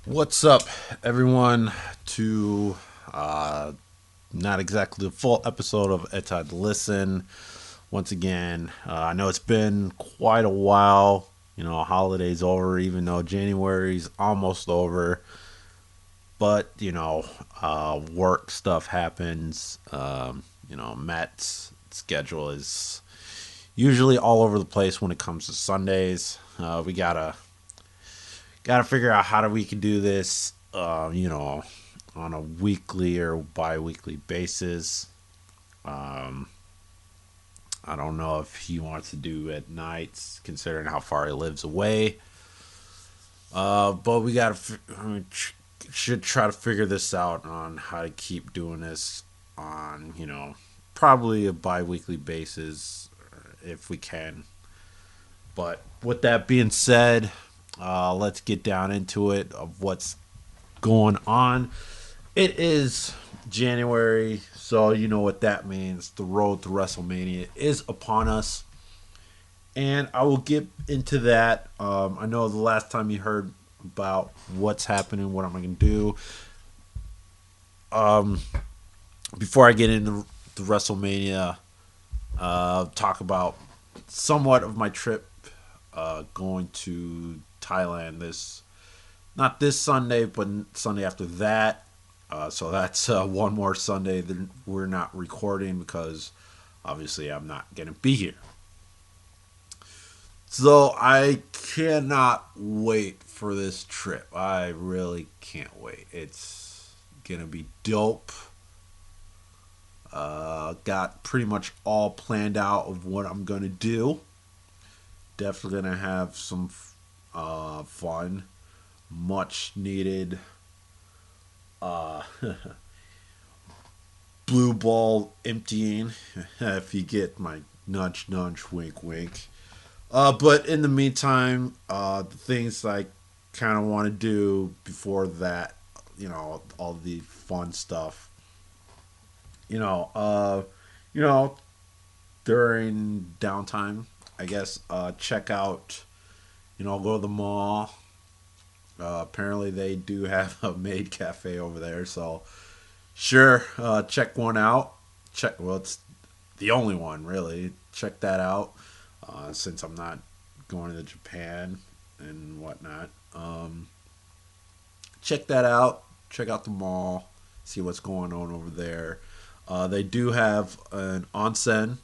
What's up, everyone? To uh, not exactly the full episode of It's Time to Listen. Once again, I know it's been quite a while. Holidays over, even though January's almost over. But work stuff happens. Matt's schedule is usually all over the place when it comes to Sundays. We gotta figure out how we can do this. On a weekly or bi-weekly basis. Um, I don't know if he wants to do at nights, considering how far he lives away. But should try to figure this out on how to keep doing this on probably a bi-weekly basis if we can. But with that being said, let's get down into it of what's going on. It is January, so you know what that means. The road to WrestleMania is upon us, and I will get into that. I know the last time you heard about what's happening, what I'm going to do. Um, Before I get into the WrestleMania, talk about somewhat of my trip going to Thailand not this Sunday, but Sunday after that. So that's one more Sunday that we're not recording because obviously I'm not going to be here. So I cannot wait for this trip. I really can't wait. It's going to be dope. Got pretty much all planned out of what I'm going to do. Definitely going to have some fun. Much needed uh, blue ball emptying, if you get my nudge, nudge, wink, wink. But in the meantime, the things I kind of want to do before that, all the fun stuff, you know, uh, you know, during downtime, I guess, check out, go to the mall. Apparently, they do have a maid cafe over there, so sure, check one out. Well, it's the only one really. Check that out. Since I'm not going to Japan and whatnot, check that out. Check out the mall. See what's going on over there. They do have an onsen,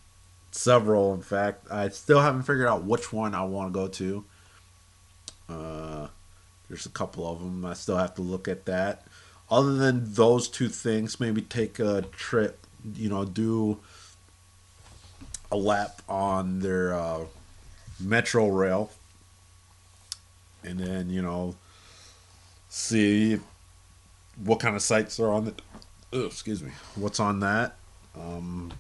several in fact. I still haven't figured out which one I want to go to. Uh, there's a couple of them. I still have to look at that. Other than those two things, maybe take a trip. Do a lap on their metro rail, and then see what kind of sites are on the. Oh, excuse me. What's on that? Um,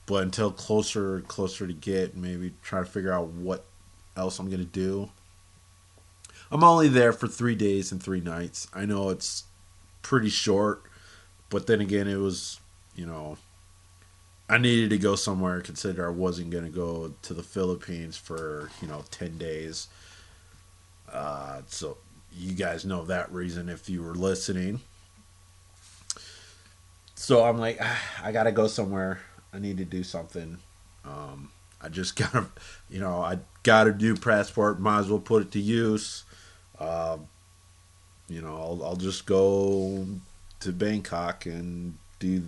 but until closer to get, maybe try to figure out what else I'm gonna do. I'm only there for 3 days and 3 nights. I know it's pretty short, but then again, it was you know I needed to go somewhere. Consider I wasn't gonna go to the Philippines for 10 days. So you guys know that reason if you were listening. So I'm like, I gotta go somewhere. I need to do something. I just gotta, I got a new passport. Might as well put it to use. Uh, I'll just go to Bangkok and do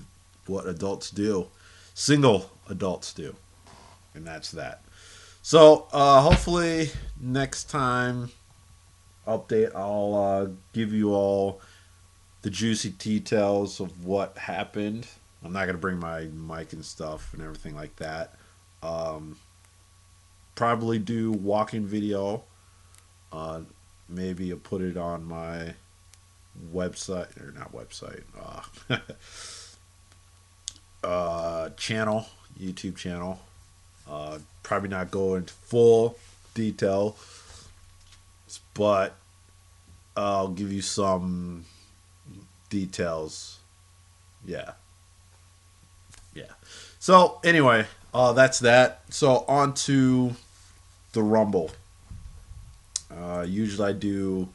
what adults do, single adults do, and that's that. So hopefully next time update, I'll give you all the juicy details of what happened. I'm not gonna bring my mic and stuff and everything like that. Um, Probably do walking video. Uh, Maybe I'll put it on my website or not website. Channel, YouTube channel. Probably not go into full detail, but I'll give you some details. Yeah, yeah. So anyway, that's that. So on to the Rumble. Usually I do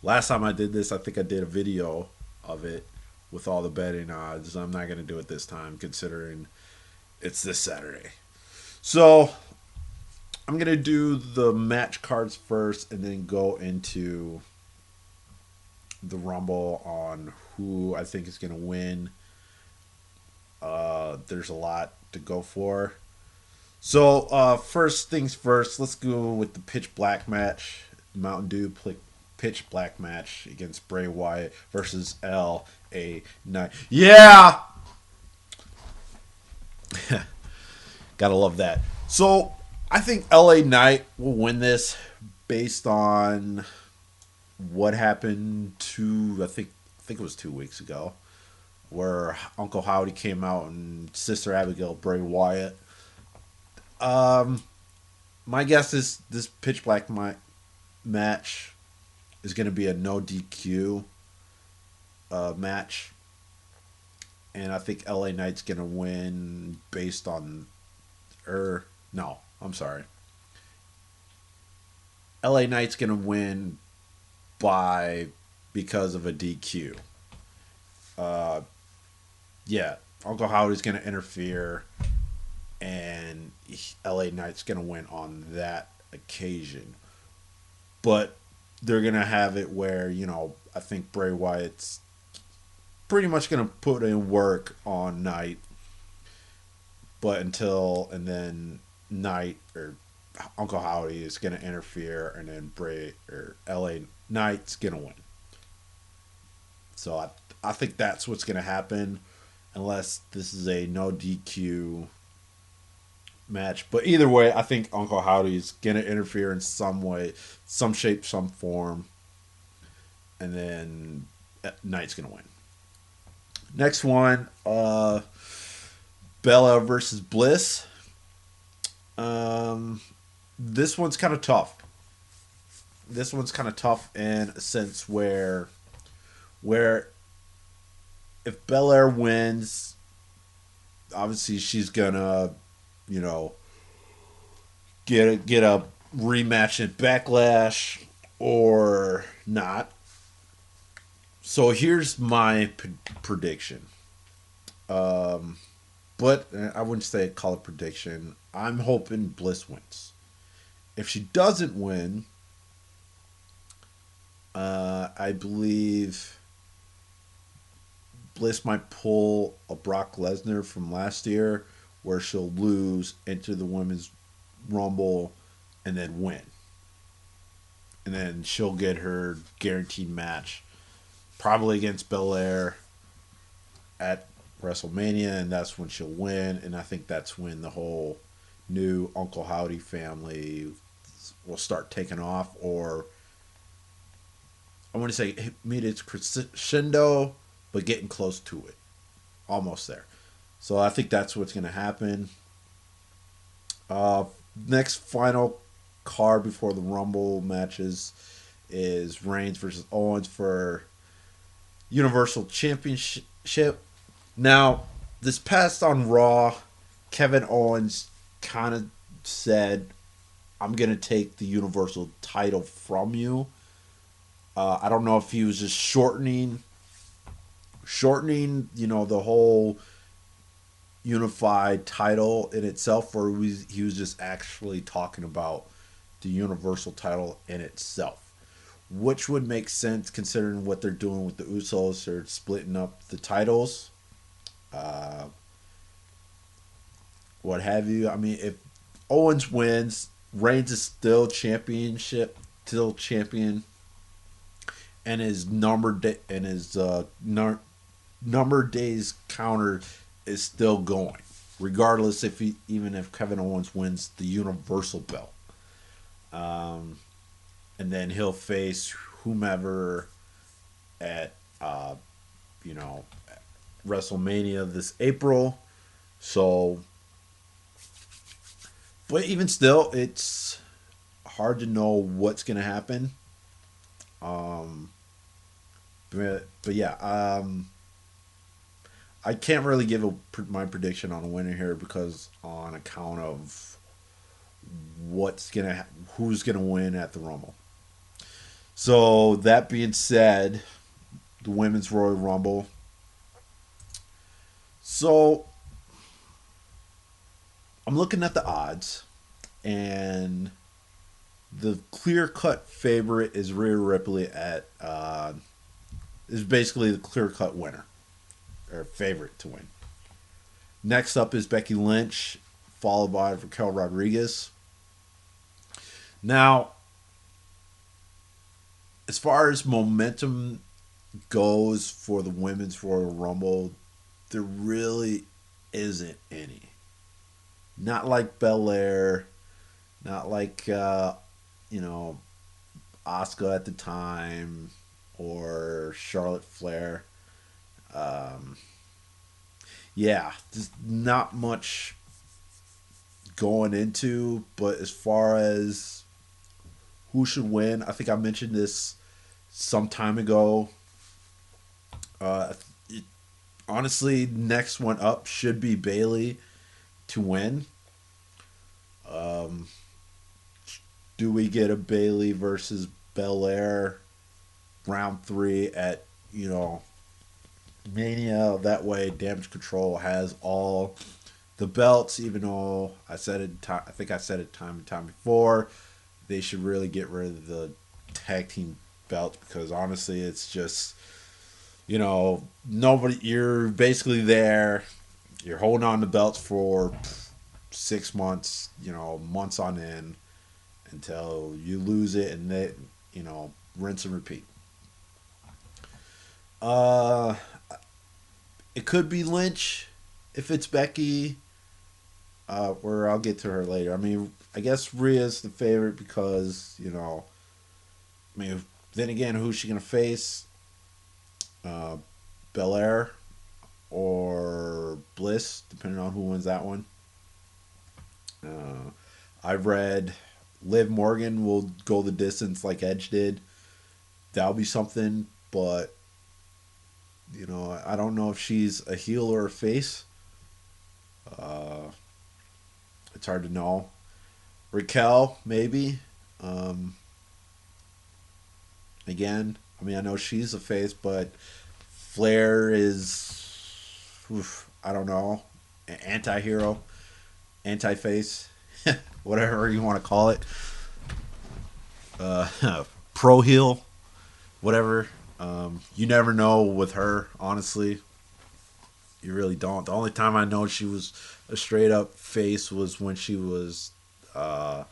Last time I did this, I think I did a video of it with all the betting odds. I'm not going to do it this time considering it's this Saturday. So I'm going to do the match cards first and then go into the Rumble on who I think is going to win. There's a lot to go for. So, first things first, let's go with the pitch black match. Mountain Dew pitch black match against Bray Wyatt versus L.A. Knight. Yeah! Gotta love that. So, I think L.A. Knight will win this based on what happened I think it was 2 weeks ago, where Uncle Howdy came out and Sister Abigail Bray Wyatt. Um, my guess is this pitch black match is going to be a no DQ match, and I think LA Knight's going to win based on, no, I'm sorry, LA Knight's going to win by because of a DQ. Uh, yeah, Uncle Howdy's going to interfere, and LA Knight's going to win on that occasion. But they're going to have it where, I think Bray Wyatt's pretty much going to put in work on Knight, and then Knight or Uncle Howdy is going to interfere, and then Bray or LA Knight's going to win. So I think that's what's going to happen, unless this is a no DQ match. But either way, I think Uncle Howdy's going to interfere in some way, some shape, some form, and then Knight's going to win. Next one, Bella versus Bliss. This one's kind of tough. This one's kind of tough in a sense where if Belair wins, obviously she's gonna, you know, get a rematch at Backlash or not. So here's my prediction. But I wouldn't say call it prediction. I'm hoping Bliss wins. If she doesn't win, I believe Bliss might pull a Brock Lesnar from last year, where she'll lose, enter the Women's Rumble, and then win. And then she'll get her guaranteed match, probably against Belair at WrestleMania, and that's when she'll win. And I think that's when the whole new Uncle Howdy family will start taking off, or I want to say meet its crescendo, but getting close to it, almost there. So I think that's what's going to happen. Next final card before the Rumble matches is Reigns versus Owens for Universal Championship. Now, this past on Raw, Kevin Owens kind of said, "I'm gonna take the Universal title from you." I don't know if he was just shortening, the whole unified title in itself, or he was just actually talking about the Universal title in itself, which would make sense considering what they're doing with the Usos. They're splitting up the titles, uh, what have you. I mean, if Owens wins, Reigns is still champion, and his number days counter is still going, regardless even if Kevin Owens wins the Universal belt. And then he'll face whomever at you know WrestleMania this April. So, but even still, it's hard to know what's going to happen. Um, but yeah, I can't really give my prediction on a winner here because on account of who's gonna win at the Rumble. So that being said, the women's Royal Rumble. So I'm looking at the odds, and the clear cut favorite is Rhea Ripley at is basically the clear cut winner or favorite to win. Next up is Becky Lynch, followed by Raquel Rodriguez. Now, as far as momentum goes for the women's Royal Rumble, there really isn't any. Not like Belair, not like you know Asuka at the time or Charlotte Flair. Um, yeah, just not much going into. But as far as who should win, I think I mentioned this some time ago. Uh, it, Honestly, next one up should be Bailey to win. Um, do we get a Bailey versus Belair round three at Mania? That way, Damage Control has all the belts. Even though I said it, I think I said it time and time before, they should really get rid of the tag team belts because honestly, it's just nobody. You're basically there. You're holding on to belts for 6 months, months on end until you lose it, and they, rinse and repeat. Uh, it could be Lynch if it's Becky. Where I'll get to her later. I mean, I guess Rhea's the favorite because I mean, then again, who's she gonna face? Uh, Belair or Bliss, depending on who wins that one. Uh, I've read Liv Morgan will go the distance like Edge did. That'll be something, but I don't know if she's a heel or a face. Uh, it's hard to know. Raquel, maybe. Um, Again, I mean, I know she's a face, but Flair is, I don't know, an anti-hero, anti-face, whatever you want to call it. Pro heel, whatever. You never know with her, honestly. You really don't. The only time I know she was a straight up face was when she was uh,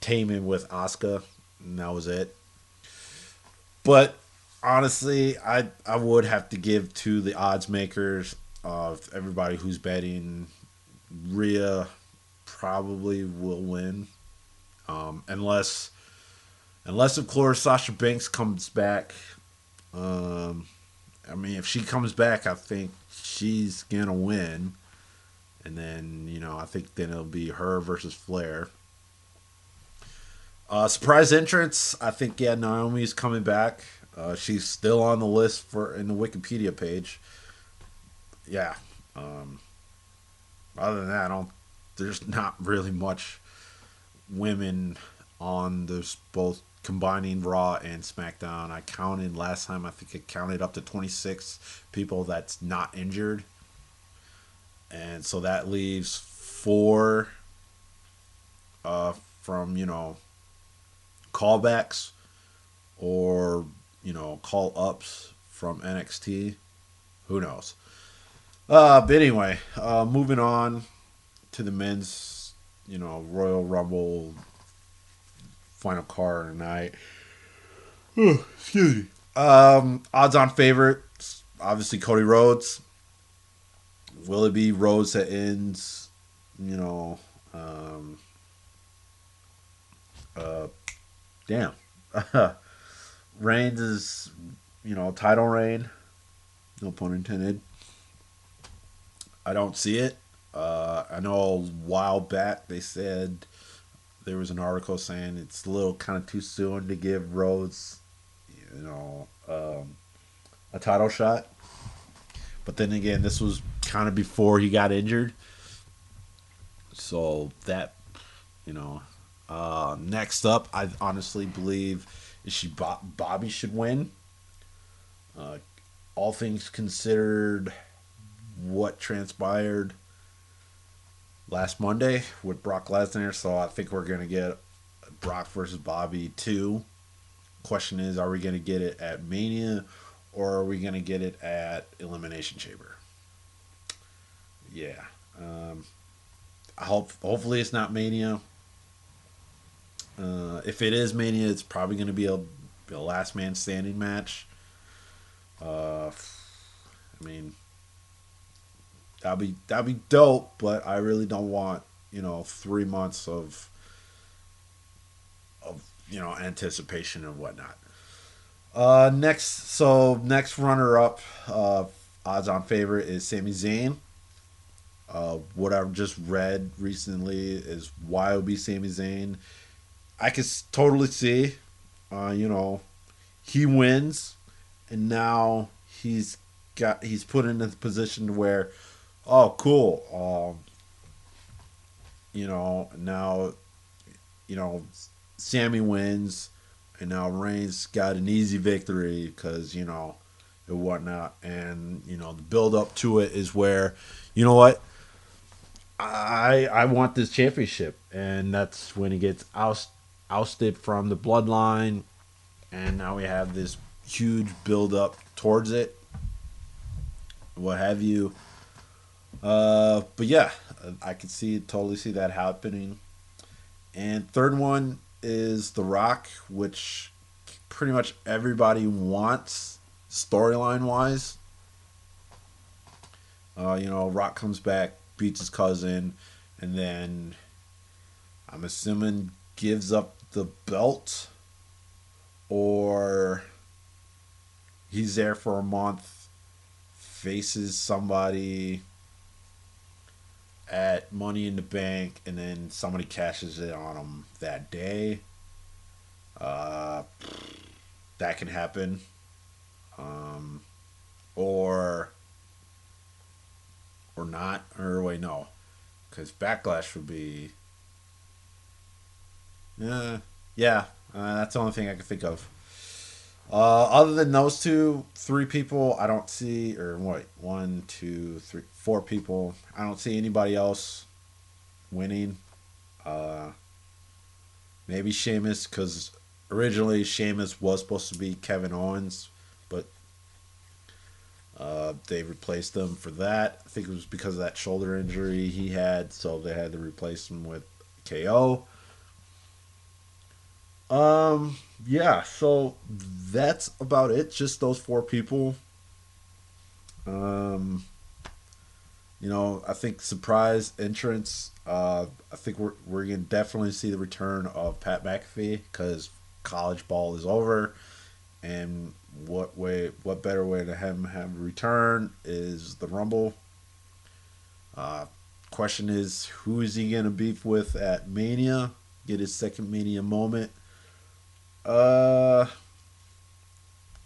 taming with Asuka, and that was it. But honestly, I would have to give to the odds makers of everybody who's betting. Rhea probably will win, unless of course Sasha Banks comes back. Um, I mean, if she comes back, I think she's gonna win, and then I think then it'll be her versus Flair. Surprise entrance. I think Naomi's coming back. She's still on the list for in the Wikipedia page. Yeah. Um, Other than that, I don't. There's not really much women on this both combining Raw and SmackDown. I counted last time. I think I counted up to 26 people that's not injured, and so that leaves four from callbacks or call ups from NXT. Who knows? But anyway, moving on to the men's Royal Rumble final card tonight. Excuse me. Odds on favorites, obviously Cody Rhodes. Will it be Rhodes that ends? You know, um, uh, damn. Reigns is title reign. No pun intended. I don't see it. I know a while back they said there was an article saying it's a little kind of too soon to give Rhodes, you know, um, a title shot. But then again, this was kind of before he got injured, so that you know. Next up, I honestly believe Bobby should win. Uh, all things considered, what transpired last Monday with Brock Lesnar, so I think we're gonna get Brock versus Bobby 2. Question is, are we gonna get it at Mania, or are we gonna get it at Elimination Chamber? Yeah. Hopefully it's not Mania. If it is Mania, it's probably going to be a last man standing match. I mean, that'd be dope, but I really don't want 3 months of anticipation and whatnot. Next runner up, odds on favorite is Sami Zayn. What I've just read recently is why it would be Sami Zayn. I can totally see, you know, he wins, and now he's put in a position where, oh, cool, now, you know, Sammy wins, and now Reigns got an easy victory because and whatnot, and the build up to it is where, you know what, I want this championship, and that's when he gets ousted from the bloodline, and now we have this huge build up towards it, what have you. But yeah, I can totally see that happening. And third one is The Rock, which pretty much everybody wants storyline wise. Rock comes back, beats his cousin, and then I'm assuming gives up the belt, or he's there for a month, faces somebody at Money in the Bank, and then somebody cashes it on him that day. Uh, that can happen. Um, or not. Or wait, no, because Backlash would be. Yeah. That's the only thing I can think of. Other than those three people, I don't see, or what, one, two, three, four people. I don't see anybody else winning. Uh, Maybe Sheamus, because originally Sheamus was supposed to be Kevin Owens, but they replaced him for that. I think it was because of that shoulder injury he had, so they had to replace him with KO. Yeah, so that's about it. Just those four people. Um, I think surprise entrance. I think we're gonna definitely see the return of Pat McAfee because college ball is over, and what better way to have a return is the Rumble. Uh, Question is, who is he gonna beef with at Mania? Get his second Mania moment. Uh,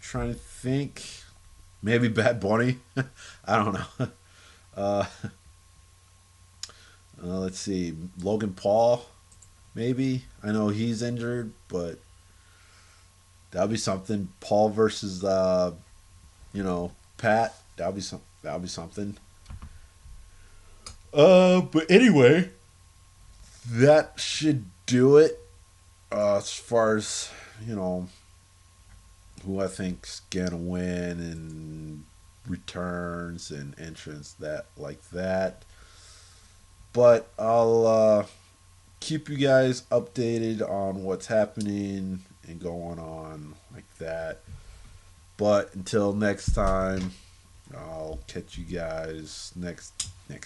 Trying to think. Maybe Bad Bunny. I don't know. Uh, let's see. Logan Paul, maybe. I know he's injured, but that'll be something. Paul versus Pat. That'll be something. But anyway, that should do it. As far as you know, who I think's gonna win and returns and entrance that like that. But I'll keep you guys updated on what's happening and going on like that. But until next time, I'll catch you guys next time.